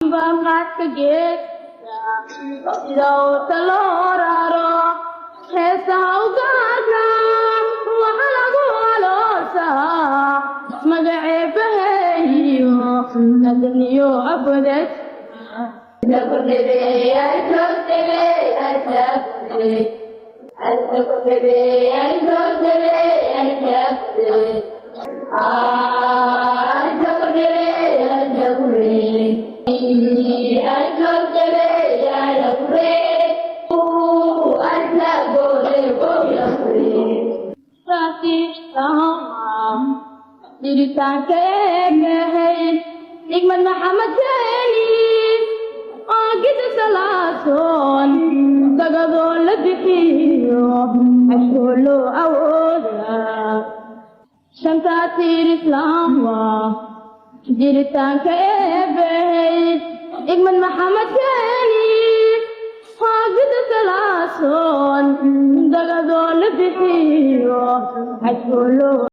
Get لو تلورارو heesaha u gaarka waxa lagu aloosaa magaceebaheeyo nadniyo abadeed Igman Muhammad Jani Agid Salason Dagadol Bihiyo Ashkulu Awoda Shantatir Islam Jiritan Kebet Igman Muhammad Jani Agid Salason Dagadol Bihiyo Ashkulu